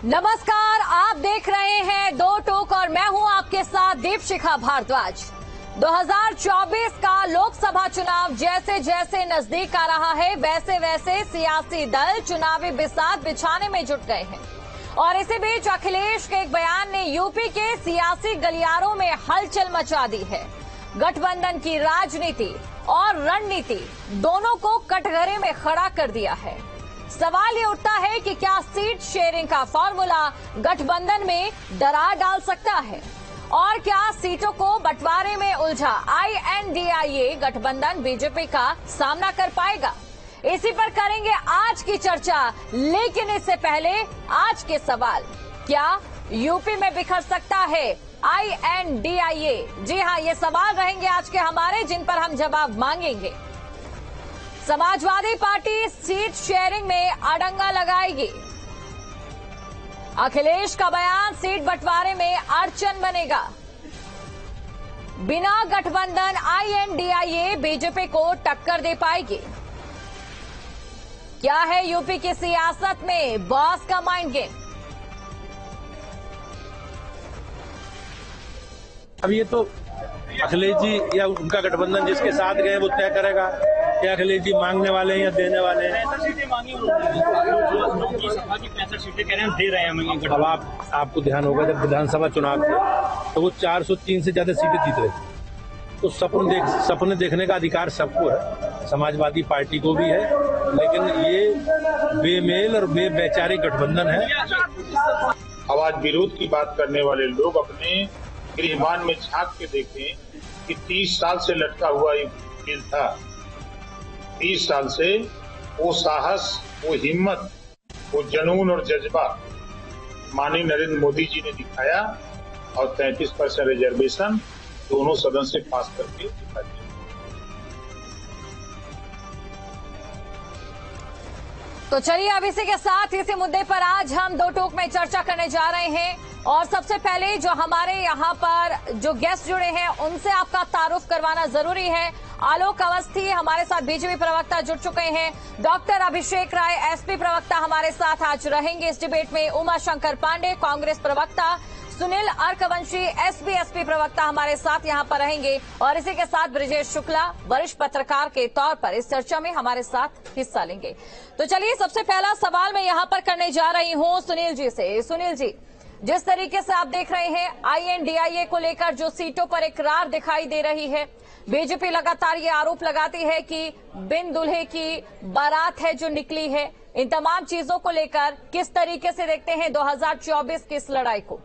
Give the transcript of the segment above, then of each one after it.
नमस्कार, आप देख रहे हैं दो टूक और मैं हूं आपके साथ दीपशिखा भारद्वाज। 2024 का लोकसभा चुनाव जैसे जैसे नजदीक आ रहा है वैसे वैसे सियासी दल चुनावी बिसात बिछाने में जुट गए हैं और इसी बीच अखिलेश के एक बयान ने यूपी के सियासी गलियारों में हलचल मचा दी है। गठबंधन की राजनीति और रणनीति दोनों को कटघरे में खड़ा कर दिया है। सवाल ये उठता है कि क्या सीट शेयरिंग का फॉर्मूला गठबंधन में दरार डाल सकता है और क्या सीटों को बंटवारे में उलझा INDIA गठबंधन बीजेपी का सामना कर पाएगा? इसी पर करेंगे आज की चर्चा, लेकिन इससे पहले आज के सवाल, क्या यूपी में बिखर सकता है INDIA? जी हां, ये सवाल रहेंगे आज के हमारे, जिन पर हम जवाब मांगेंगे। समाजवादी पार्टी सीट शेयरिंग में अड़ंगा लगाएगी। अखिलेश का बयान सीट बंटवारे में अड़चन बनेगा। बिना गठबंधन INDIA बीजेपी को टक्कर दे पाएगी। क्या है यूपी की सियासत में बॉस का माइंड गेम? अब ये तो अखिलेश जी या उनका गठबंधन जिसके साथ गए वो तय करेगा कि अखिलेश जी मांगने वाले हैं या देने वाले हैं। 65 सीटें मांगी उन्होंने, सभा की 65 सीटें कह रहे हैं दे रहे हैं। अब आपको ध्यान होगा जब विधानसभा चुनाव थे तो वो 403 से ज्यादा सीटें जीत रहे थे। तो सपने देखने का अधिकार सबको है, समाजवादी पार्टी को भी है, लेकिन ये बेमेल और बेवैचारिक गठबंधन है। अब आज विरोध की बात करने वाले लोग अपने गृहमान में झांक के देखें कि 30 साल से लटका हुआ ये बिल था। 30 साल से वो साहस, वो हिम्मत, वो जुनून और जज्बा माननीय नरेंद्र मोदी जी ने दिखाया और 33% रिजर्वेशन दोनों सदन से पास करके दिखा दिया। तो चलिए अब इसी के साथ इसी मुद्दे पर आज हम दो टोक में चर्चा करने जा रहे हैं और सबसे पहले जो हमारे यहाँ पर जो गेस्ट जुड़े हैं उनसे आपका तारुफ करवाना जरूरी है। आलोक अवस्थी हमारे साथ बीजेपी प्रवक्ता जुड़ चुके हैं। डॉक्टर अभिषेक राय SP प्रवक्ता हमारे साथ आज रहेंगे इस डिबेट में। उमा शंकर पांडे कांग्रेस प्रवक्ता, सुनील अर्कवंशी SB प्रवक्ता हमारे साथ यहाँ पर रहेंगे और इसी के साथ ब्रिजेश शुक्ला वरिष्ठ पत्रकार के तौर पर इस चर्चा में हमारे साथ हिस्सा लेंगे। तो चलिए सबसे पहला सवाल मैं यहाँ पर करने जा रही हूँ सुनील जी से। सुनील जी, जिस तरीके से आप देख रहे हैं INDIA को लेकर जो सीटों पर इकरार दिखाई दे रही है, बीजेपी लगातार ये आरोप लगाती है कि बिन दुल्हे की बारात है जो निकली है। इन तमाम चीजों को लेकर किस तरीके से देखते हैं 2024 की इस लड़ाई को?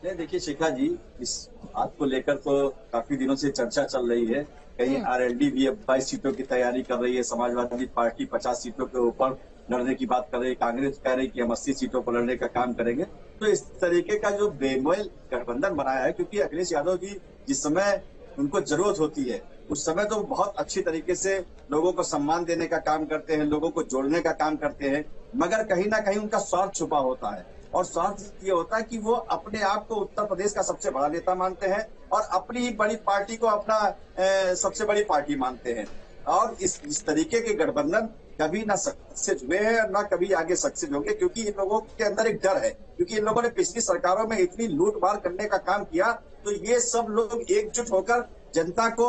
देखिए शिखा जी, इस बात को लेकर तो काफी दिनों से चर्चा चल रही है। कहीं RLD भी अब 22 सीटों की तैयारी कर रही है, समाजवादी पार्टी 50 सीटों के ऊपर लड़ने की बात कर रही है, कांग्रेस कह रही है कि हम 80 सीटों पर लड़ने का काम करेंगे। तो इस तरीके का जो बेमेल गठबंधन बनाया है, क्योंकि अखिलेश यादव जी जिस समय उनको जरूरत होती है उस समय तो बहुत अच्छी तरीके से लोगों को सम्मान देने का काम करते हैं, लोगों को जोड़ने का काम करते हैं, मगर कहीं ना कहीं उनका स्वार्थ छुपा होता है। और स्वार्थ ये होता है कि वो अपने आप को उत्तर प्रदेश का सबसे बड़ा नेता मानते हैं और अपनी ही बड़ी पार्टी को अपना सबसे बड़ी पार्टी मानते हैं। और इस तरीके के गठबंधन कभी ना सक्सेस हुए हैं और ना कभी आगे सक्सेस होंगे, क्योंकि इन लोगों के अंदर एक डर है, क्योंकि इन लोगों ने पिछली सरकारों में इतनी लूट मार करने का काम किया। तो ये सब लोग एकजुट होकर जनता को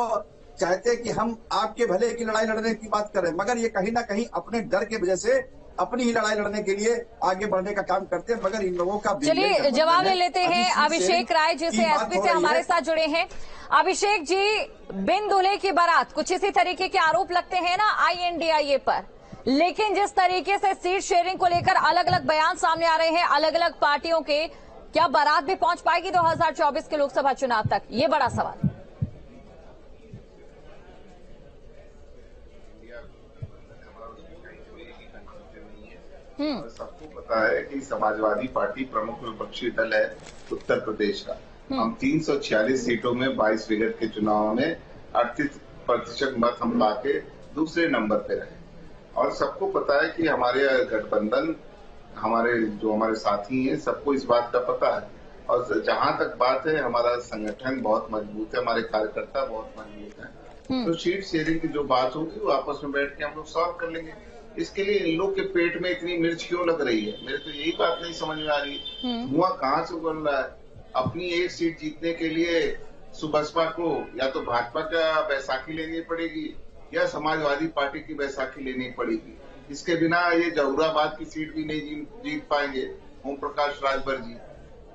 चाहते हैं कि हम आपके भले की लड़ाई लड़ने की बात करें, मगर ये कहीं ना कहीं अपने डर की वजह से अपनी ही लड़ाई लड़ने के लिए आगे बढ़ने का काम करते हैं। मगर इन लोगों का चलिए जवाब ले लेते हैं अभिषेक राय जी से, SP से हमारे साथ जुड़े हैं। अभिषेक जी, बिन दूल्हे की बारात, कुछ इसी तरीके के आरोप लगते हैं ना INDIA पर, लेकिन जिस तरीके से सीट शेयरिंग को लेकर अलग अलग बयान सामने आ रहे हैं अलग अलग पार्टियों के, क्या बारात भी पहुंच पाएगी 2024 के लोकसभा चुनाव तक? ये बड़ा सवाल। सबको पता है कि समाजवादी पार्टी प्रमुख विपक्षी दल है उत्तर प्रदेश का। हम 346 सीटों में 22 विगत के चुनाव में 38% मत हम लाके दूसरे नंबर पे रहे। और सबको पता है कि हमारे गठबंधन, हमारे साथी हैं, सबको इस बात का पता है। और जहां तक बात है, हमारा संगठन बहुत मजबूत है, हमारे कार्यकर्ता बहुत मजबूत हैं। तो सीट शेयरिंग की जो बात होगी वो आपस में बैठ के हम लोग सॉल्व कर लेंगे। इसके लिए इन लोग के पेट में इतनी मिर्च क्यों लग रही है? मेरे तो यही बात नहीं समझ में आ रही। धुआं कहाँ से उगल रहा है? अपनी एक सीट जीतने के लिए बसपा को या तो भाजपा का बैसाखी लेनी पड़ेगी या समाजवादी पार्टी की बैसाखी लेनी पड़ेगी। इसके बिना ये जहूराबाद की सीट भी नहीं जीत पाएंगे ओम प्रकाश राजभर जी।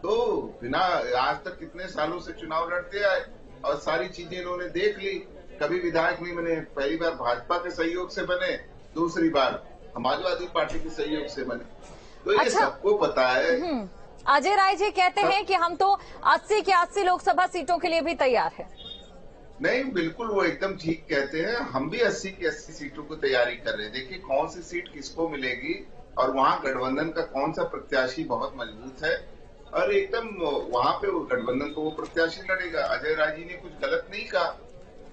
तो बिना आज तक कितने सालों से चुनाव लड़ते आए और सारी चीजें इन्होंने देख ली। कभी विधायक नहीं बने, पहली बार भाजपा के सहयोग से बने, दूसरी बार समाजवादी पार्टी के सहयोग से बने। तो ये सबको पता है। अजय राय जी कहते हैं कि हम तो 80 के 80 लोकसभा सीटों के लिए भी तैयार हैं। नहीं, बिल्कुल वो एकदम ठीक कहते हैं। हम भी 80 की 80 सीटों को तैयारी कर रहे हैं। देखिए कौन सी सीट किसको मिलेगी और वहाँ गठबंधन का कौन सा प्रत्याशी बहुत मजबूत है और एकदम वहाँ पे वो गठबंधन को वो प्रत्याशी लड़ेगा। अजय राय जी ने कुछ गलत नहीं कहा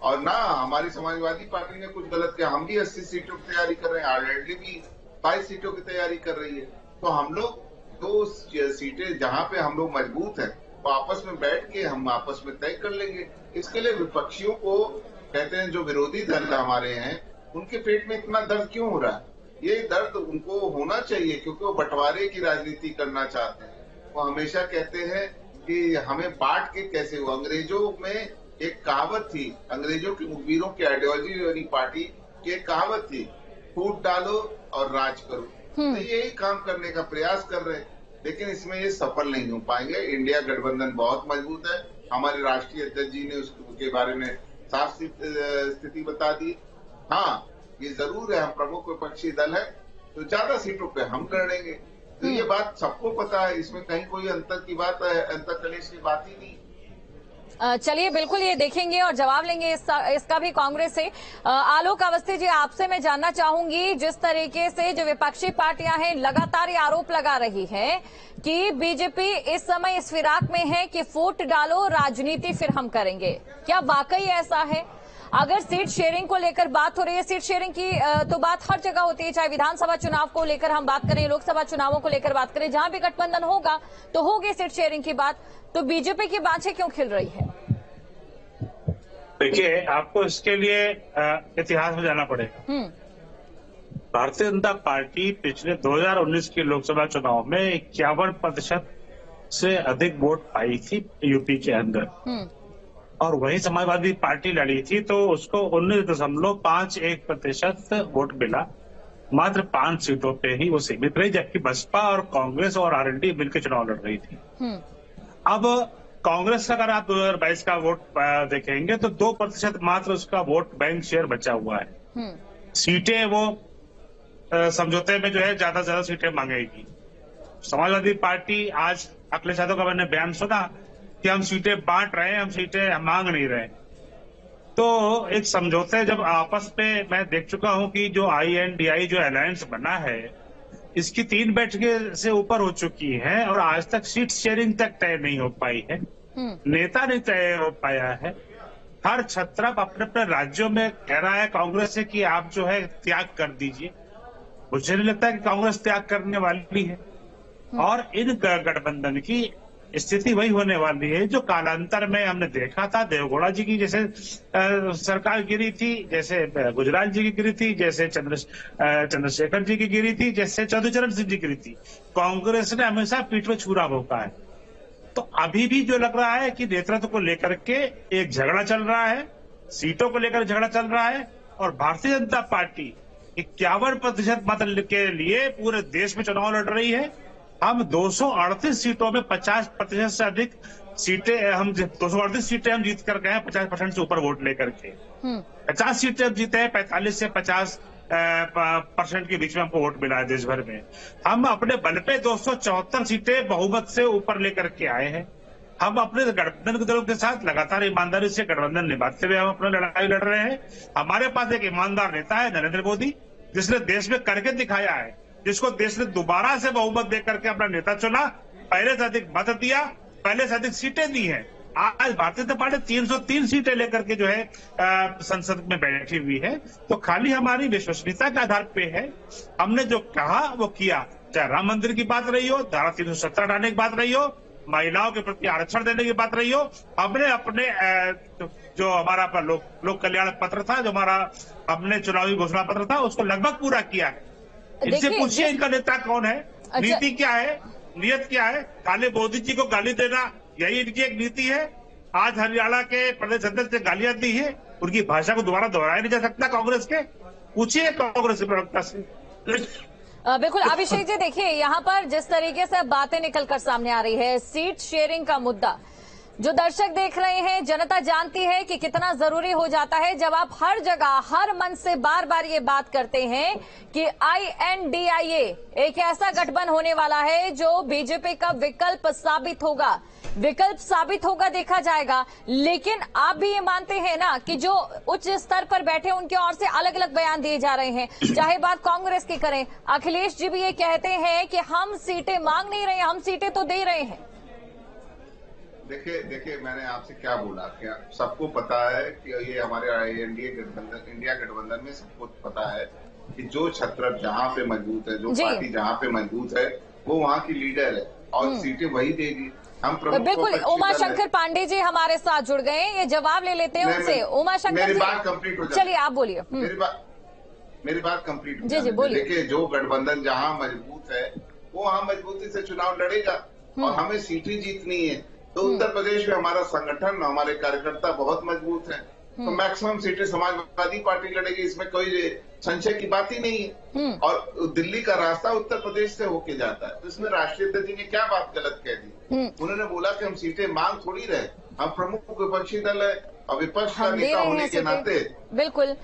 और ना हमारी समाजवादी पार्टी ने कुछ गलत किया। हम भी 80 सीटों की तैयारी कर रहे हैं, आरएलडी भी 22 सीटों की तैयारी कर रही है। तो हम लोग 2 सीटें जहाँ पे हम लोग मजबूत हैं वो आपस में बैठ के हम आपस में तय कर लेंगे। इसके लिए विपक्षियों को कहते हैं जो विरोधी दल हमारे हैं उनके पेट में इतना दर्द क्यों हो रहा है? ये दर्द उनको होना चाहिए क्योंकि वो बंटवारे की राजनीति करना चाहते हैं। वो हमेशा कहते हैं कि हमें बांट के कैसे हो। अंग्रेजों में एक कहावत थी, अंग्रेजों के मुखबिरों की आइडियोलॉजी वाली पार्टी की एक कहावत थी, फूट डालो और राज करो। तो यही काम करने का प्रयास कर रहे हैं, लेकिन इसमें ये सफल नहीं हो पाएंगे। इंडिया गठबंधन बहुत मजबूत है। हमारे राष्ट्रीय अध्यक्ष जी ने उसके बारे में साफ स्थिति बता दी। हाँ, ये जरूर है हम प्रमुख विपक्षी दल है तो ज्यादा सीटों पे हम लड़ेंगे। तो ये बात सबको पता है, इसमें कहीं कोई अंतर की बात है, अंतर कलेश की बात ही नहीं। चलिए बिल्कुल ये देखेंगे और जवाब लेंगे इसका भी कांग्रेस से। आलोक अवस्थी जी, आपसे मैं जानना चाहूंगी, जिस तरीके से जो विपक्षी पार्टियां हैं लगातार ये आरोप लगा रही है कि बीजेपी इस समय इस फिराक में है कि वोट डालो राजनीति फिर हम करेंगे, क्या वाकई ऐसा है? अगर सीट शेयरिंग को लेकर बात हो रही है, सीट शेयरिंग की तो बात हर जगह होती है, चाहे विधानसभा चुनाव को लेकर हम बात करें, लोकसभा चुनावों को लेकर बात करें, जहां भी गठबंधन होगा तो होगी सीट शेयरिंग की बात। तो बीजेपी की बातें क्यों खिल रही है? देखिए, आपको इसके लिए इतिहास में जाना पड़ेगा। भारतीय जनता पार्टी पिछले 2019 के लोकसभा चुनाव में 51% से अधिक वोट पाई थी यूपी के अंदर और वही समाजवादी पार्टी लड़ी थी तो उसको 19.51% वोट मिला। मात्र 5 सीटों पे ही वो सीमित रही, जबकि बसपा और कांग्रेस और आरएलडी मिलकर चुनाव लड़ रही थी। अब कांग्रेस का अगर आप 2022 का वोट देखेंगे तो 2% मात्र उसका वोट बैंक शेयर बचा हुआ है। सीटें वो समझौते में जो है ज्यादा से ज्यादा सीटें मांगेगी। समाजवादी पार्टी आज अखिलेश यादव का मैंने बयान सुना कि हम सीटें बांट रहे हैं, हम सीटें मांग नहीं रहे। तो एक समझौते जब आपस में मैं देख चुका हूं कि जो INDI जो अलायंस बना है इसकी 3 बैठकें से ऊपर हो चुकी है और आज तक सीट शेयरिंग तक तय नहीं हो पाई है, नेता नहीं तय हो पाया है। हर छत्रप अपने अपने राज्यों में कह रहा है कांग्रेस से कि आप जो है त्याग कर दीजिए। मुझे नहीं लगता कि कांग्रेस त्याग करने वाली है और इन गठबंधन की स्थिति वही होने वाली है जो कालांतर में हमने देखा था। देवगौड़ा जी की जैसे सरकार गिरी थी, जैसे गुजराल जी की गिरी थी, जैसे चंद्रशेखर जी की गिरी थी, जैसे चौधरी चरण सिंह जी गिरी थी। कांग्रेस ने हमेशा पीठ में छुरा भोंका है। तो अभी भी जो लग रहा है कि नेतृत्व को लेकर के एक झगड़ा चल रहा है, सीटों को लेकर झगड़ा चल रहा है और भारतीय जनता पार्टी 51% मत के लिए पूरे देश में चुनाव लड़ रही है। हम 238 सीटों में 50% से अधिक सीटें, हम 238 सीटें हम जीत कर गए हैं 50% से ऊपर वोट लेकर के। 50 सीटें हम जीते हैं, 45 से 50% के बीच में हमको वोट मिला है देश भर में। हम अपने बल पे 274 सीटें बहुमत से ऊपर लेकर के आए हैं। हम अपने गठबंधन के दलों के साथ लगातार ईमानदारी से गठबंधन निभाते हुए हम अपनी लड़ाई लड़ रहे हैं। हमारे पास एक ईमानदार नेता है नरेंद्र मोदी, जिसने देश में करके दिखाया है, जिसको देश ने दोबारा से बहुमत देकर के अपना नेता चुना, पहले से अधिक मत दिया, पहले से अधिक सीटें दी हैं। आज भारतीय जनता पार्टी 303 सीटें लेकर के जो है संसद में बैठी हुई है। तो खाली हमारी विश्वसनीयता के आधार पे है। हमने जो कहा वो किया, चाहे राम मंदिर की बात रही हो, धारा 370 हटाने की बात रही हो, महिलाओं के प्रति आरक्षण देने की बात रही हो, हमने अपने जो हमारा लोक कल्याण पत्र था, जो हमारा हमने चुनावी घोषणा पत्र था, उसको लगभग पूरा किया है। इनसे पूछिए इनका नेता कौन है, नीति क्या है, नियत क्या है। खाली मोदी जी को गाली देना यही इनकी एक नीति है। आज हरियाणा के प्रदेश अध्यक्ष ने गालियां दी है, उनकी भाषा को दोबारा दोहराया नहीं जा सकता कांग्रेस के। पूछिए कांग्रेस प्रवक्ता से। बिल्कुल अभिषेक जी, देखिए यहाँ पर जिस तरीके से बातें निकलकर सामने आ रही है, सीट शेयरिंग का मुद्दा जो दर्शक देख रहे हैं, जनता जानती है कि कितना जरूरी हो जाता है जब आप हर जगह हर मंच से बार बार ये बात करते हैं कि INDIA एक ऐसा गठबंधन होने वाला है जो बीजेपी का विकल्प साबित होगा, देखा जाएगा। लेकिन आप भी ये मानते हैं ना कि जो उच्च स्तर पर बैठे उनके ओर से अलग अलग बयान दिए जा रहे हैं, चाहे बात कांग्रेस की करें, अखिलेश जी भी ये कहते हैं कि हम सीटें मांग नहीं रहे, हम सीटें तो दे रहे हैं। देखिए मैंने आपसे क्या बोला, क्या सबको पता है कि ये हमारे इंडिया गठबंधन में सबको पता है कि जो छत्र जहाँ पे मजबूत है, जो पार्टी जहाँ पे मजबूत है, वो वहाँ की लीडर है और सीटें वही देगी। हम बिल्कुल। उमा शंकर पांडे जी हमारे साथ जुड़ गए हैं, ये जवाब ले लेते हैं उनसे। उमा शंकर मेरी बात कंप्लीट हो जाए, चलिए आप बोलिए। मेरी बात कंप्लीट हो जाए। जी बोलिए। देखिए जो गठबंधन जहाँ मजबूत है वो वहाँ मजबूती से चुनाव लड़ेगा और हमें सीटें जीतनी है। तो उत्तर प्रदेश में हमारा संगठन, हमारे कार्यकर्ता बहुत मजबूत हैं, तो मैक्सिमम सीटें समाजवादी पार्टी लड़ेगी, इसमें कोई संशय की बात ही नहीं है। और दिल्ली का रास्ता उत्तर प्रदेश से होके जाता है, तो इसमें राष्ट्रीय अध्यक्ष जी ने क्या बात गलत कह दी। उन्होंने बोला कि हम सीटें मांग थोड़ी रहे, हम प्रमुख विपक्षी दल है और विपक्ष का नेता होने के नाते बिल्कुल।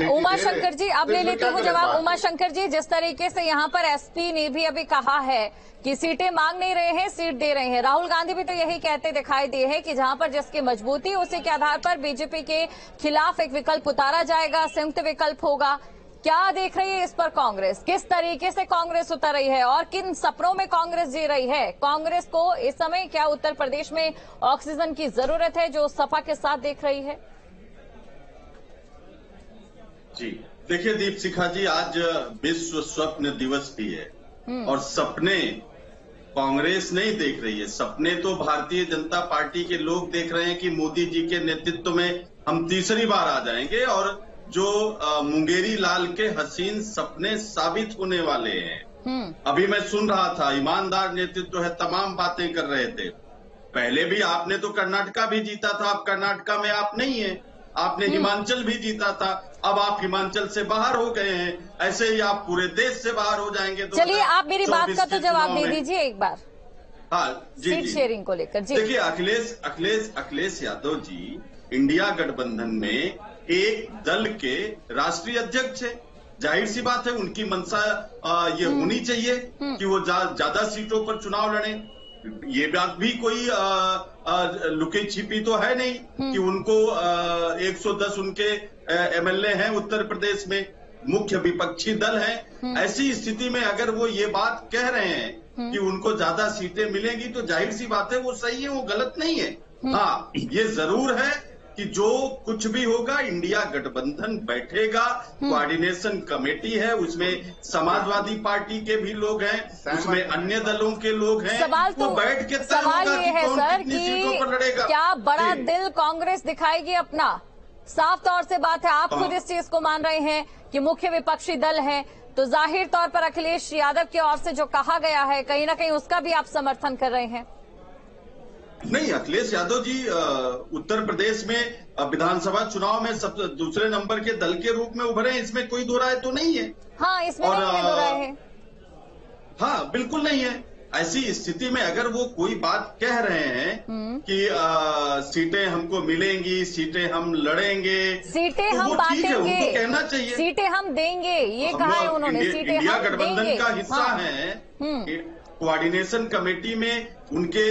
उमा शंकर जी अब ले लेती हूँ जवाब। उमा शंकर जी, जिस तरीके से यहाँ पर SP ने भी अभी कहा है कि सीटें मांग नहीं रहे हैं, सीट दे रहे हैं, राहुल गांधी भी तो यही कहते दिखाई दिए हैं कि जहां पर जिसकी मजबूती उसी के आधार पर बीजेपी के खिलाफ एक विकल्प उतारा जाएगा, संयुक्त विकल्प होगा। क्या देख रही है इस पर कांग्रेस, किस तरीके से कांग्रेस उतर रही है और किन सपनों में कांग्रेस जी रही है? कांग्रेस को इस समय क्या उत्तर प्रदेश में ऑक्सीजन की जरूरत है जो सपा के साथ देख रही है? जी देखिए दीपशिखा जी, आज विश्व स्वप्न दिवस भी है और सपने कांग्रेस नहीं देख रही है, सपने तो भारतीय जनता पार्टी के लोग देख रहे हैं कि मोदी जी के नेतृत्व में हम तीसरी बार आ जाएंगे और जो मुंगेरी लाल के हसीन सपने साबित होने वाले हैं। अभी मैं सुन रहा था, ईमानदार नेतृत्व है, तमाम बातें कर रहे थे। पहले भी आपने तो कर्नाटका भी जीता था, अब कर्नाटका में आप नहीं है, आपने हिमाचल भी जीता था, अब आप हिमाचल से बाहर हो गए हैं, ऐसे ही आप पूरे देश से बाहर हो जाएंगे। चलिए आप मेरी बात का तो जवाब दे दीजिए एक बार। हाँ जी, सीट शेयरिंग को लेकर। जी देखिए अखिलेश यादव जी इंडिया गठबंधन में एक दल के राष्ट्रीय अध्यक्ष है, जाहिर सी बात है उनकी मंशा ये होनी चाहिए कि वो ज्यादा सीटों पर चुनाव लड़े। ये बात भी कोई लुकी छिपी तो है नहीं कि उनको 110 उनके MLA हैं उत्तर प्रदेश में, मुख्य विपक्षी दल है। ऐसी स्थिति में अगर वो ये बात कह रहे हैं कि उनको ज्यादा सीटें मिलेंगी तो जाहिर सी बात है वो सही है, वो गलत नहीं है। हाँ ये जरूर है कि जो कुछ भी होगा इंडिया गठबंधन बैठेगा, कोऑर्डिनेशन कमेटी है, उसमें समाजवादी पार्टी के भी लोग हैं, उसमें अन्य दलों के लोग हैं। सवाल तो बैठ के सवाल ये है सर कि क्या बड़ा दिल कांग्रेस दिखाएगी अपना? साफ तौर से बात है, आप खुद इस चीज को मान रहे हैं कि मुख्य विपक्षी दल है, तो जाहिर तौर पर अखिलेश यादव की ओर से जो कहा गया है कहीं ना कहीं उसका भी आप समर्थन कर रहे हैं। नहीं, अखिलेश यादव जी उत्तर प्रदेश में विधानसभा चुनाव में सबसे दूसरे नंबर के दल के रूप में उभरे हैं, इसमें कोई दो राय तो नहीं है। हाँ इसमें नहीं दो राय है। हाँ बिल्कुल नहीं है। ऐसी स्थिति में अगर वो कोई बात कह रहे हैं कि सीटें हमको मिलेंगी, सीटें हम लड़ेंगे, सीटें तो हम बांटेंगे, उनको कहना चाहिए, सीटें हम देंगे, ये कहा है उन्होंने। सीटें इंडिया हम गठबंधन देंगे का हिस्सा है। कोऑर्डिनेशन कमेटी में उनके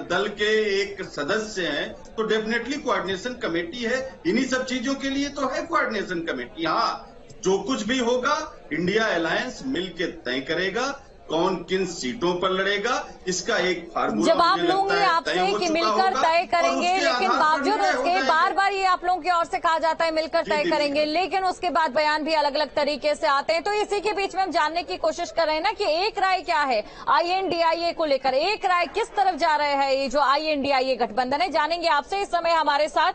दल के एक सदस्य हैं, तो डेफिनेटली कोऑर्डिनेशन कमेटी है। इन्हीं सब चीजों के लिए तो है कोऑर्डिनेशन कमेटी। हाँ जो कुछ भी होगा इंडिया अलायंस मिलके तय करेगा। कौन किन सीटों पर लड़ेगा, इसका एक फार्मूला जवाब लूंगी आपसे कि मिलकर तय करेंगे, लेकिन बावजूद उसके बार बार ये आप लोगों की ओर से कहा जाता है मिलकर तय करेंगे, लेकिन उसके बाद बयान भी अलग अलग तरीके से आते हैं। तो इसी के बीच में हम जानने की कोशिश कर रहे हैं ना कि एक राय क्या है INDIA को लेकर, एक राय किस तरफ जा रहे हैं ये जो INDIA गठबंधन है। जानेंगे आपसे। इस समय हमारे साथ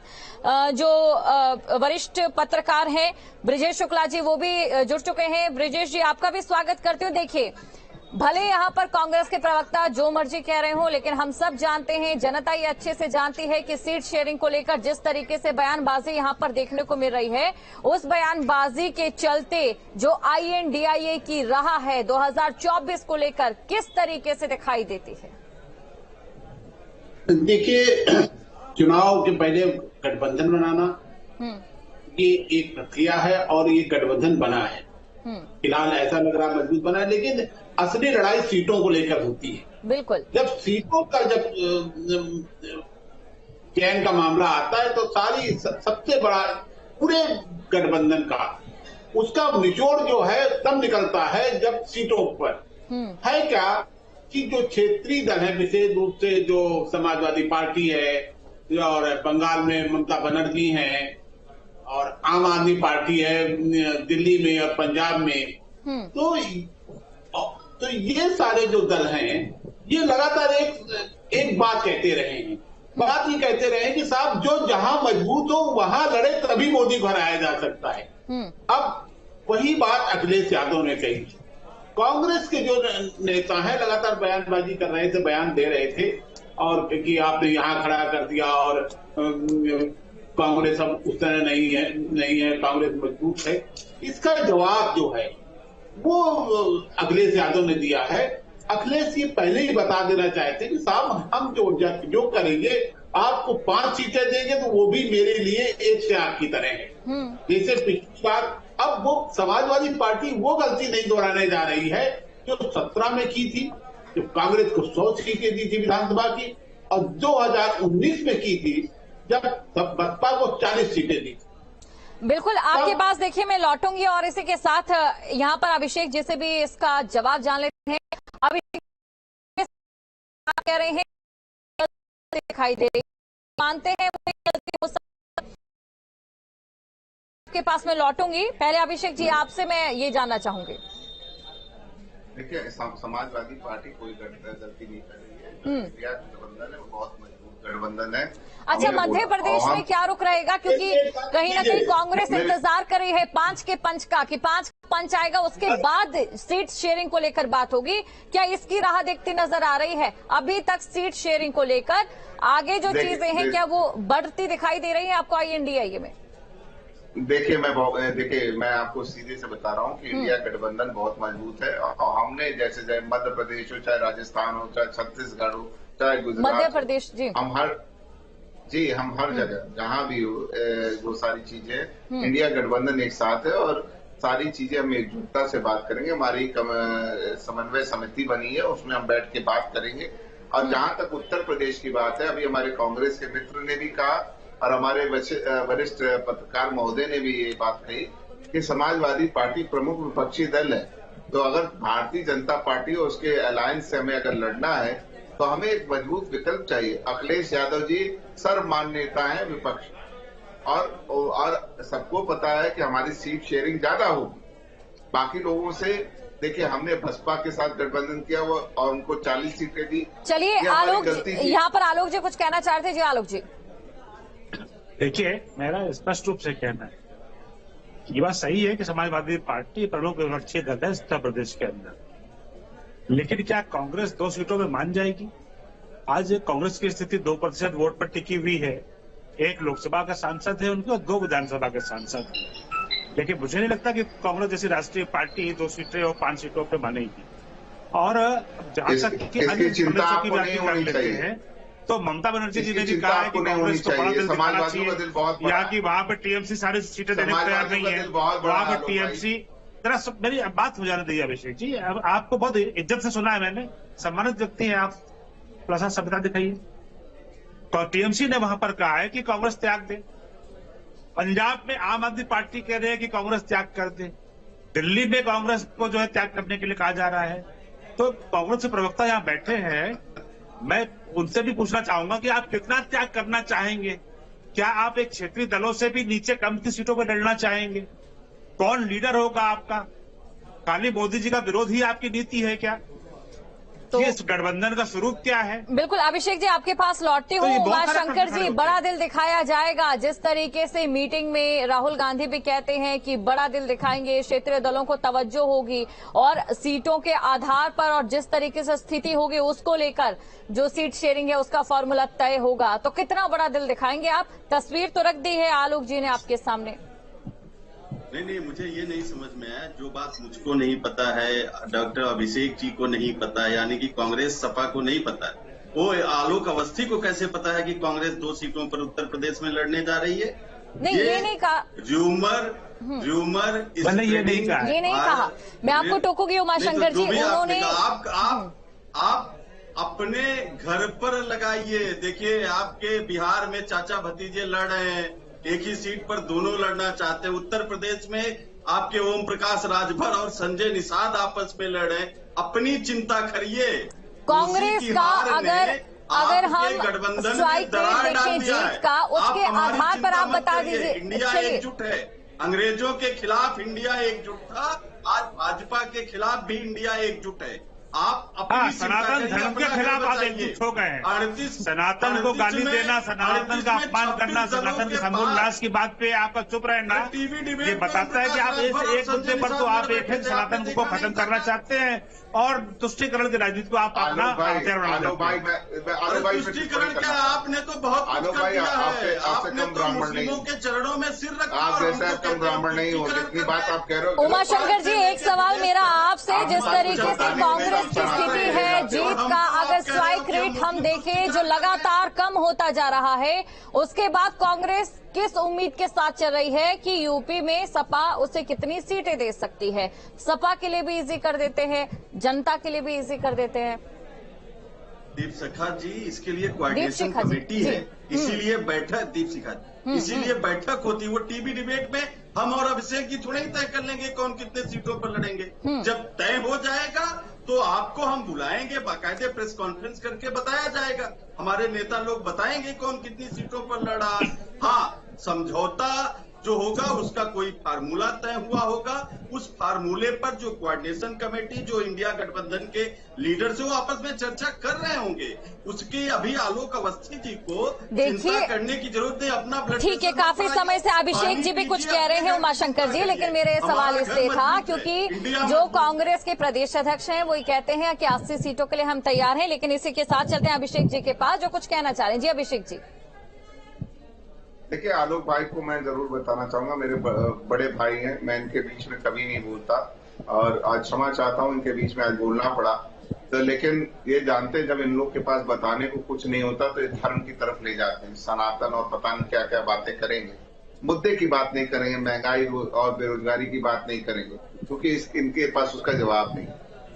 जो वरिष्ठ पत्रकार हैं ब्रिजेश शुक्ला जी, वो भी जुड़ चुके हैं। ब्रिजेश जी, आपका भी स्वागत करते हुए। देखिए, भले यहां पर कांग्रेस के प्रवक्ता जो मर्जी कह रहे हो, लेकिन हम सब जानते हैं, जनता ये अच्छे से जानती है कि सीट शेयरिंग को लेकर जिस तरीके से बयानबाजी यहां पर देखने को मिल रही है, उस बयानबाजी के चलते जो INDIA की राह है 2024 को लेकर किस तरीके से दिखाई देती है? देखिए, चुनाव के पहले गठबंधन बनाना ये एक प्रक्रिया है और ये गठबंधन बना है। फिलहाल ऐसा लग रहा है मजबूत बना है, लेकिन असली लड़ाई सीटों को लेकर होती है। बिल्कुल। जब सीटों का चयन का मामला आता है तो सबसे बड़ा पूरे गठबंधन का उसका निचोड़ जो है तब निकलता है जब सीटों पर है क्या कि जो क्षेत्रीय दल है, विशेष रूप से जो समाजवादी पार्टी है और बंगाल में ममता बनर्जी है और आम आदमी पार्टी है दिल्ली में और पंजाब में, तो ये सारे जो दल हैं ये लगातार एक बात कहते रहे हैं। बात ये कहते रहे कि साहब जो जहां मजबूत हो वहां लड़े तभी मोदी को हराया जा सकता है। अब वही बात अखिलेश यादव ने कही। कांग्रेस के जो नेता हैं लगातार बयानबाजी कर रहे थे, बयान दे रहे थे और कि आपने यहां खड़ा कर दिया और कांग्रेस अब उस तरह नहीं है, कांग्रेस मजबूत है। इसका जवाब जो है वो अखिलेश यादव ने दिया है। अखिलेश ये पहले ही बता देना चाहते कि साहब हम जो करेंगे, आपको 5 सीटें देंगे तो वो भी मेरे लिए एक त्याग की तरह है। जैसे पिछली बार, अब वो समाजवादी पार्टी वो गलती नहीं दोहराने जा रही है जो 17 में की थी, जो कांग्रेस को 100 सीटें दी थी विधानसभा की, और 2019 में की थी जब बसपा को 40 सीटें दी। बिल्कुल, आपके पास देखिए मैं लौटूंगी और इसी के साथ यहाँ पर अभिषेक जी से भी इसका जवाब जान लेते हैं। अभिषेक कह रहे हैं दिखाई दे रही, मानते हैं के पास में लौटूंगी। पहले अभिषेक जी आपसे मैं ये जानना चाहूंगी। देखिए, समाजवादी पार्टी कोई गलती नहीं कर रही है। इंडिया गठबंधन है, वो बहुत मजबूत गठबंधन है। अच्छा, मध्य प्रदेश में क्या रुख रहेगा? क्योंकि कहीं ना कहीं कांग्रेस इंतजार कर रही है 5 के पंच का, कि 5 पंच आएगा उसके बाद सीट शेयरिंग को लेकर बात होगी। क्या इसकी राह देखती नजर आ रही है? अभी तक सीट शेयरिंग को लेकर आगे जो चीजें हैं क्या वो बढ़ती दिखाई दे रही है आपको INDIA में? देखिए, मैं आपको सीधे से बता रहा हूँ कि इंडिया गठबंधन बहुत मजबूत है और हमने जैसे मध्य प्रदेश हो, चाहे राजस्थान हो, चाहे छत्तीसगढ़ हो, चाहे गुजरात, मध्य प्रदेश, जी हम हर जगह जहां भी हो वो सारी चीजें इंडिया गठबंधन एक साथ है और सारी चीजें हम एकजुटता से बात करेंगे। हमारी समन्वय समिति बनी है, उसमें हम बैठ के बात करेंगे। और जहां तक उत्तर प्रदेश की बात है, अभी हमारे कांग्रेस के मित्र ने भी कहा और हमारे वरिष्ठ पत्रकार महोदय ने भी ये बात कही कि समाजवादी पार्टी प्रमुख विपक्षी दल है, तो अगर भारतीय जनता पार्टी और उसके अलायंस से हमें अगर लड़ना है तो हमें एक मजबूत विकल्प चाहिए। अखिलेश यादव जी सर्वमान्य नेता है विपक्ष, और सबको पता है कि हमारी सीट शेयरिंग ज्यादा होगी बाकी लोगों से। देखिए, हमने बसपा के साथ गठबंधन किया हुआ और उनको 40 सीटें दी। चलिए आलोक, यहाँ पर आलोक जी कुछ कहना चाह रहे थे। जी आलोक जी। देखिए, मेरा स्पष्ट रूप से कहना है, ये बात सही है कि समाजवादी पार्टी प्रमुख विपक्षी दल है उत्तर प्रदेश के अंदर, लेकिन क्या कांग्रेस 2 सीटों में मान जाएगी? आज कांग्रेस की स्थिति 2% वोट पर टिकी हुई है। 1 लोकसभा का सांसद है उनके और 2 विधानसभा के सांसद हैं। लेकिन मुझे नहीं लगता कि कांग्रेस जैसी राष्ट्रीय पार्टी 2 सीटें और 5 सीटों पर मानेगी। और जहां तक कि अन्य चिंता की बात कर लेते हैं तो ममता बनर्जी जी ने भी कहा है कि कांग्रेस को बड़ा दिल दिखाना चाहिए, यहाँ की वहां पर TMC सारी सीटें देने को तैयार नहीं है, वहां पर TMC जरा मेरी बात हो जाने दीजिए अभिषेक जी। अब आपको बहुत इज्जत से सुना है मैंने, सम्मानित व्यक्ति हैं आप, थोड़ा सा सभ्यता दिखाइए। तो TMC ने वहां पर कहा है कि कांग्रेस त्याग दे, पंजाब में आम आदमी पार्टी कह रहे हैं कि कांग्रेस त्याग कर दे, दिल्ली में कांग्रेस को जो है त्याग करने के लिए कहा जा रहा है, तो कांग्रेस के प्रवक्ता यहाँ बैठे हैं, मैं उनसे भी पूछना चाहूंगा कि आप कितना त्याग करना चाहेंगे? क्या आप एक क्षेत्रीय दलों से भी नीचे कम की सीटों पर लड़ना चाहेंगे? कौन लीडर होगा आपका? खाली मोदी जी का विरोध ही आपकी नीति है क्या? तो इस गठबंधन का स्वरूप क्या है? बिल्कुल अभिषेक जी, आपके पास लौटती हूँ। उमाशंकर जी, बड़ा दिल दिखाया जाएगा। जिस तरीके से मीटिंग में राहुल गांधी भी कहते हैं कि बड़ा दिल दिखाएंगे, क्षेत्रीय दलों को तवज्जो होगी और सीटों के आधार पर और जिस तरीके से स्थिति होगी उसको लेकर जो सीट शेयरिंग है उसका फॉर्मूला तय होगा। तो कितना बड़ा दिल दिखाएंगे आप? तस्वीर तो रख दी है आलोक जी ने आपके सामने। नहीं, मुझे ये नहीं समझ में आया। जो बात मुझको नहीं पता है, डॉक्टर अभिषेक जी को नहीं पता है, यानी कि कांग्रेस सपा को नहीं पता है, वो आलोक अवस्थी को कैसे पता है कि कांग्रेस 2 सीटों पर उत्तर प्रदेश में लड़ने जा रही है? नहीं, ये नहीं कहा। र्यूमर मैंने ये नहीं कहा। ये नहीं कहा। मैं आपको टोकूंगी उमाशंकर जी। उन्होंने आप अपने घर पर लगाइए। देखिए, आपके बिहार में चाचा भतीजे लड़ रहे हैं, एक ही सीट पर दोनों लड़ना चाहते हैं। उत्तर प्रदेश में आपके ओम प्रकाश राजभर और संजय निषाद आपस में लड़े। अपनी चिंता करिए। कांग्रेस का अगर हम स्ट्राइक रेट देखें जीत का, उसके आधार पर आप बता दीजिए। इंडिया एकजुट है। अंग्रेजों के खिलाफ इंडिया एकजुट था, आज भाजपा के खिलाफ भी इंडिया एकजुट है। आप अपनी सनातन धर्म के खिलाफ आप एकजुट हो गए हैं। सनातन को गाली देना, सनातन का अपमान करना, सनातन के समूल नाश की बात पे आपका चुप रहना, ये बताता है कि आप एक मुद्दे पर तो आप एक सनातन को खत्म करना चाहते हैं और तुष्टीकरण की राजनीति को आप अपना हथियार बनाना। तुष्टीकरण क्या? आपने तो बहुत कुछ कर दिया है। आपने तो मुस्लिमों के चरणों में सिर रखा। आप जैसा कम ब्राह्मण नहीं हो, जितनी बात आप कह रहे हो। उमाशंकर जी, एक सवाल मेरा आपसे। जिस तरीके से कांग्रेस की स्थिति है जीत का, अगर स्ट्राइक रेट हम देखें जो लगातार कम होता जा रहा है, उसके बाद कांग्रेस किस उम्मीद के साथ चल रही है कि यूपी में सपा उसे कितनी सीटें दे सकती है? सपा के लिए भी इजी कर देते हैं, जनता के लिए भी इजी कर देते हैं। दीप शिखा जी, इसके लिए कोऑर्डिनेशन कमेटी है, इसीलिए बैठक दीप शिखा जी इसीलिए बैठक होती है। वो टीवी डिबेट में हम और अभिषेक जी थोड़े ही तय कर लेंगे कौन कितने सीटों पर लड़ेंगे। जब तय हो जाएगा तो आपको हम बुलाएंगे, बाकायदे प्रेस कॉन्फ्रेंस करके बताया जाएगा। हमारे नेता लोग बताएंगे कौन कितनी सीटों पर लड़ा। हाँ, समझौता जो होगा उसका कोई फार्मूला तय हुआ होगा। उस फार्मूले पर जो कोऑर्डिनेशन कमेटी, जो इंडिया गठबंधन के लीडर से वो आपस में चर्चा कर रहे होंगे, उसकी अभी आलोक अवस्थी जी को चिंता करने की जरूरत नहीं। अपना ब्लड ठीक है, काफी समय से अभिषेक जी भी कुछ कह रहे हैं उमाशंकर जी, लेकिन मेरे सवाल इसलिए था क्योंकि जो कांग्रेस के प्रदेश अध्यक्ष हैं वो कहते हैं कि 80 सीटों के लिए हम तैयार हैं। लेकिन इसी के साथ चलते हैं अभिषेक जी के पास जो कुछ कहना चाह रहे हैं। जी अभिषेक जी। देखिए, आलोक भाई को मैं जरूर बताना चाहूंगा, मेरे बड़े भाई हैं, मैं इनके बीच में कभी नहीं बोलता और आज क्षमा चाहता हूं इनके बीच में आज बोलना पड़ा। तो लेकिन ये जानते हैं जब इन लोग के पास बताने को कुछ नहीं होता तो ये धर्म की तरफ ले जाते हैं, सनातन और पता नहीं क्या क्या बातें करेंगे। मुद्दे की बात नहीं करेंगे, महंगाई और बेरोजगारी की बात नहीं करेंगे, क्योंकि इनके पास उसका जवाब नहीं।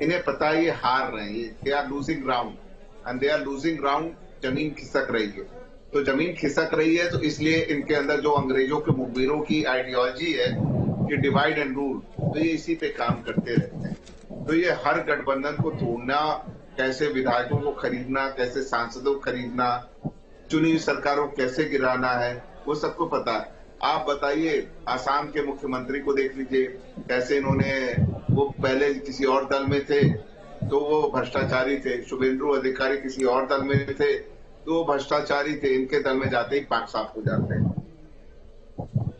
इन्हें पता है ये हार रहे हैं, they are losing ground and they are losing ground. जमीन खिसक रही है, तो जमीन खिसक रही है तो इसलिए इनके अंदर जो अंग्रेजों के मुखबिरों की आइडियोलॉजी है कि डिवाइड एंड रूल, तो ये इसी पे काम करते रहते हैं। तो ये हर गठबंधन को तोड़ना, कैसे विधायकों को खरीदना, कैसे सांसदों को खरीदना, चुनी हुई सरकारों को कैसे गिराना है, वो सबको पता है। आप बताइए, आसाम के मुख्यमंत्री को देख लीजिए, कैसे इन्होंने, वो पहले किसी और दल में थे तो वो भ्रष्टाचारी थे, शुभेंदु अधिकारी किसी और दल में थे तो भ्रष्टाचारी थे, इनके दल में जाते ही पाक साफ हो जाते हैं।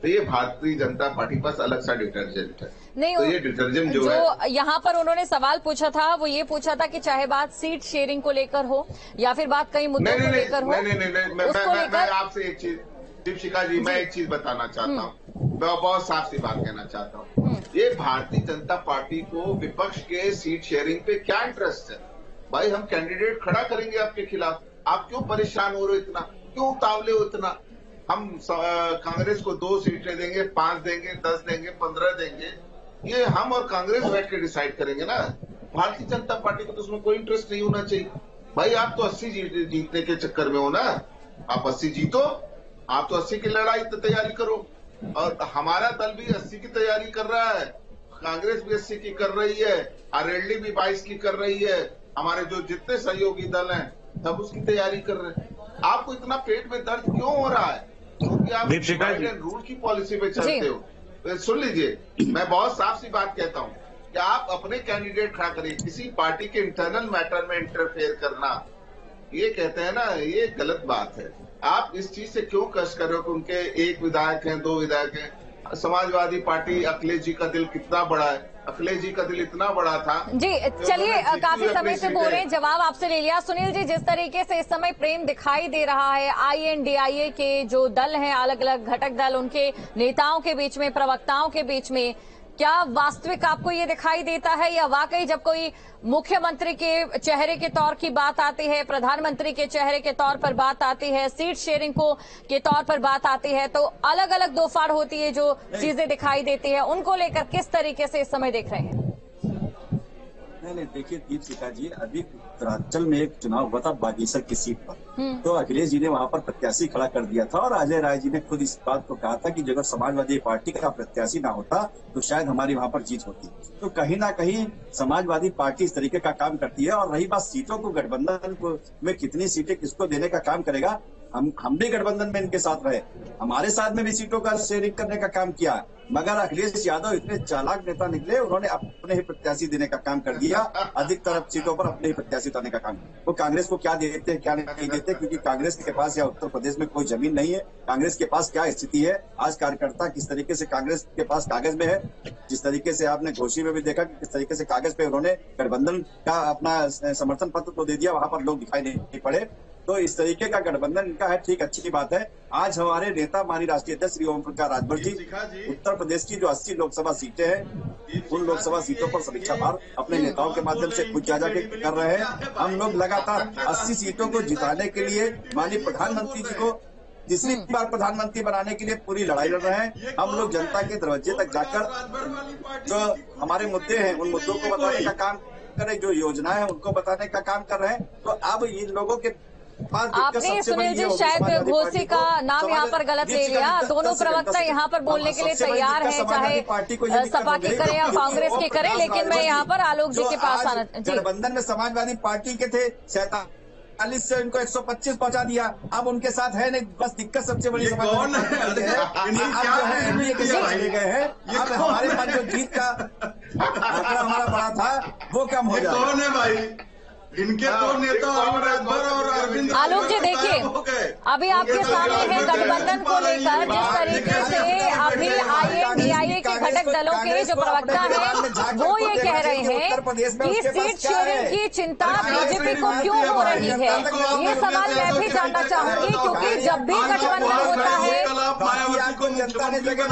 तो ये भारतीय जनता पार्टी पास अलग सा डिटर्जेंट है। नहीं, तो ये डिटर्जेंट जो है, यहाँ पर उन्होंने सवाल पूछा था वो ये पूछा था कि चाहे बात सीट शेयरिंग को लेकर हो या फिर बात कई मुद्दों को लेकर हो। नहीं, मैं आपसे एक चीज, दीप शिखा जी, मैं एक चीज बताना चाहता हूँ, मैं बहुत साफ सी बात कहना चाहता हूँ। ये भारतीय जनता पार्टी को विपक्ष के सीट शेयरिंग पे क्या इंटरेस्ट है? भाई, हम कैंडिडेट खड़ा करेंगे आपके खिलाफ, आप क्यों परेशान हो रहे हो इतना, क्यों उतावले हो इतना? हम कांग्रेस को 2 सीटें देंगे, 5 देंगे, 10 देंगे, 15 देंगे, ये हम और कांग्रेस बैठ के डिसाइड करेंगे ना। भारतीय जनता पार्टी को तो उसमें कोई इंटरेस्ट नहीं होना चाहिए। भाई, आप तो 80 जीतने के चक्कर में हो ना, आप 80 जीतो, आप तो 80 की लड़ाई तो तैयारी करो। और हमारा दल भी 80 की तैयारी कर रहा है, कांग्रेस भी 80 की कर रही है, आरएलडी भी 22 की कर रही है, हमारे जो जितने सहयोगी दल हैं सब उसकी तैयारी कर रहे हैं। आपको इतना पेट में दर्द क्यों हो रहा है? क्योंकि आप डिवाइड एंड रूल की पॉलिसी पे चलते हो। तो सुन लीजिए, मैं बहुत साफ सी बात कहता हूँ कि आप अपने कैंडिडेट खड़ा करिए, किसी पार्टी के इंटरनल मैटर में इंटरफेयर करना, ये कहते हैं ना, ये गलत बात है। आप इस चीज से क्यों कष्ट कर रहे हो कि उनके एक विधायक हैं, 2 विधायक हैं? समाजवादी पार्टी, अखिलेश जी का दिल कितना बड़ा है, अखिलेश जी का दिल इतना बड़ा था। जी चलिए, काफी समय से बोल रहे हैं, जवाब आपसे ले लिया। सुनील जी, जिस तरीके से इस समय प्रेम दिखाई दे रहा है INDIA के जो दल हैं, अलग अलग घटक दल, उनके नेताओं के बीच में, प्रवक्ताओं के बीच में, क्या वास्तविक आपको ये दिखाई देता है या वाकई जब कोई मुख्यमंत्री के चेहरे के तौर की बात आती है, प्रधानमंत्री के चेहरे के तौर पर बात आती है, सीट शेयरिंग को के तौर पर बात आती है, तो अलग अलग दो फाड़ होती है जो चीजें दिखाई देती है, उनको लेकर किस तरीके से इस समय देख रहे हैं? नहीं, देखिए दीपशिखा जी, अभी उत्तरांचल में एक चुनाव हुआ था बागेश्वर की सीट पर, तो अखिलेश जी ने वहां पर प्रत्याशी खड़ा कर दिया था और अजय राय जी ने खुद इस बात को कहा था कि अगर समाजवादी पार्टी का प्रत्याशी ना होता तो शायद हमारी वहां पर जीत होती। तो कहीं ना कहीं समाजवादी पार्टी इस तरीके का काम करती है। और रही बात सीटों को, गठबंधन में कितनी सीटें किसको देने का काम करेगा, हम भी गठबंधन में इनके साथ रहे, हमारे साथ में भी सीटों का शेयरिंग करने का काम किया, मगर अखिलेश यादव इतने चालाक नेता निकले, उन्होंने अपने ही प्रत्याशी देने का काम कर दिया, अधिकतर सीटों पर अपने ही प्रत्याशी उतारने का काम। वो कांग्रेस को क्या देते हैं क्या नहीं देते, क्योंकि कांग्रेस के पास या उत्तर प्रदेश में कोई जमीन नहीं है। कांग्रेस के पास क्या स्थिति है, आज कार्यकर्ता किस तरीके से कांग्रेस के पास कागज में है, जिस तरीके से आपने घोषी में भी देखा कि किस तरीके से कागज पे उन्होंने गठबंधन का अपना समर्थन पत्र तो दे दिया, वहां पर लोग दिखाई नहीं पड़े। तो इस तरीके का गठबंधन इनका है, ठीक, अच्छी बात है। आज हमारे नेता, माननीय राष्ट्रीय अध्यक्ष श्री ओम प्रकाश राजभर जी उत्तर प्रदेश की जो 80 लोकसभा सीटें हैं, उन लोकसभा सीटों पर समीक्षा भार अपने नेताओं के माध्यम से खुद जाके कर रहे हैं। हम लोग लगातार 80 सीटों को जिताने के लिए माननीय प्रधानमंत्री जी को तीसरी बार प्रधानमंत्री बनाने के लिए पूरी लड़ाई लड़ रहे हैं। हम लोग जनता के दरवाजे तक जाकर जो हमारे मुद्दे हैं उन मुद्दों को बताने का काम करें, जो योजनाएं हैं उनको बताने का काम कर रहे हैं। तो अब इन लोगों के आपने सुनील जी शायद घोसी का नाम यहाँ पर गलत ले लिया। दोनों प्रवक्ता यहाँ पर बोलने के लिए तैयार हैं, चाहे सपा की करें या कांग्रेस की करें, लेकिन मैं यहाँ पर आलोक जी के पास आना। गठबंधन में समाजवादी पार्टी के थे 47 से उनको 125 पहुंचा दिया, अब उनके साथ है नहीं। बस दिक्कत सबसे बड़ी समाजवादी गए हैं। अब हमारे पास जो जीत का आंकड़ा हमारा बड़ा था वो कम हो जाए। कौन है भाई इनके दो नेता और अरविंद? आलोक जी देखिए, अभी आपके सामने है गठबंधन को लेकर जिस तरीके से अभी INDIA के घटक दलों के जो प्रवक्ता हैं वो ये कह रहे हैं कि सीट शेयरिंग की चिंता बीजेपी को क्यों हो रही है। ये सवाल मैं भी जानना चाहूंगी, क्योंकि जब भी गठबंधन होता है जनता ने जगह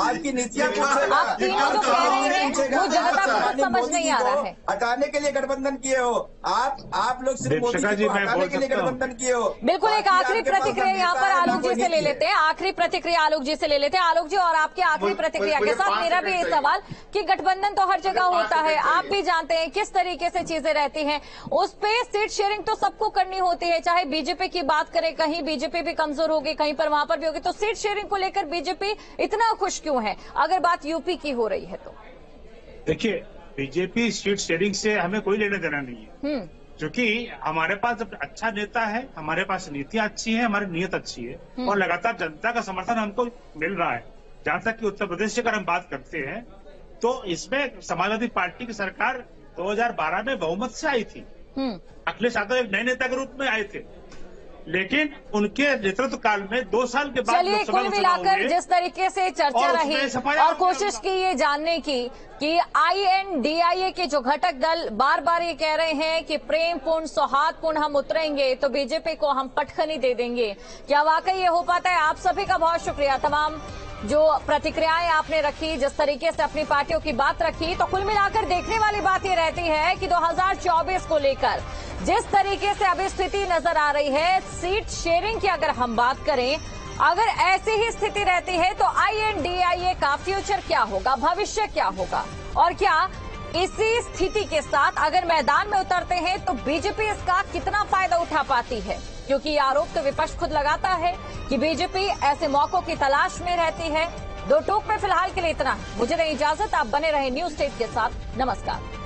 आपकी नीतियां आप तीनों जो कह रहे हैं वो जनता को कुछ समझ नहीं आ रहा है। हटाने के लिए गठबंधन किए हो आप लोग, सिर्फ मोदी जी को हटाने के लिए गठबंधन किए हो। बिल्कुल, एक आखिरी प्रतिक्रिया यहाँ पर आलोक जी से ले लेते हैं। आखिरी प्रतिक्रिया आलोक जी से ले लेते हैं। आलोक जी, और आपकी आखिरी प्रतिक्रिया के साथ मेरा भी ये सवाल कि गठबंधन तो हर जगह होता है, आप भी जानते हैं किस तरीके से चीजें रहती हैं, उस पे सीट शेयरिंग तो सबको करनी होती है, चाहे बीजेपी की बात करें, कहीं बीजेपी भी कमजोर होगी, कहीं पर वहां पर भी होगी, तो सीट शेयरिंग को लेकर बीजेपी इतना खुश क्यों है अगर बात यूपी की हो रही है तो? देखिए, बीजेपी सीट शेयरिंग से हमें कोई लेना देना नहीं है, क्योंकि हमारे पास जब अच्छा नेता है, हमारे पास नीतियां अच्छी है, हमारी नीयत अच्छी है और लगातार जनता का समर्थन हमको मिल रहा है। जहां तक कि उत्तर प्रदेश की अगर हम बात करते हैं तो इसमें समाजवादी पार्टी की सरकार 2012 में बहुमत से आई थी। अखिलेश यादव एक नए नेता के रूप में आए थे, लेकिन उनके नेतृत्व काल में 2 साल के बाद चलिए, कुल मिलाकर जिस तरीके से चर्चा रही और कोशिश की ये जानने की कि INDIA के जो घटक दल बार बार ये कह रहे हैं कि प्रेमपूर्ण सौहार्दपूर्ण हम उतरेंगे तो बीजेपी को हम पटखनी दे देंगे, क्या वाकई ये हो पाता है? आप सभी का बहुत शुक्रिया, तमाम जो प्रतिक्रियाएं आपने रखी, जिस तरीके से अपनी पार्टियों की बात रखी। तो कुल मिलाकर देखने वाली बात ये रहती है कि 2024 को लेकर जिस तरीके से अभी स्थिति नजर आ रही है, सीट शेयरिंग की अगर हम बात करें, अगर ऐसी ही स्थिति रहती है तो INDIA का फ्यूचर क्या होगा, भविष्य क्या होगा, और क्या इसी स्थिति के साथ अगर मैदान में उतरते हैं तो बीजेपी इसका कितना फायदा उठा पाती है, क्योंकि ये आरोप तो विपक्ष खुद लगाता है कि बीजेपी ऐसे मौकों की तलाश में रहती है। दो टूक में फिलहाल के लिए इतना। मुझे दें इजाजत, आप बने रहे न्यूज़ स्टेट के साथ। नमस्कार।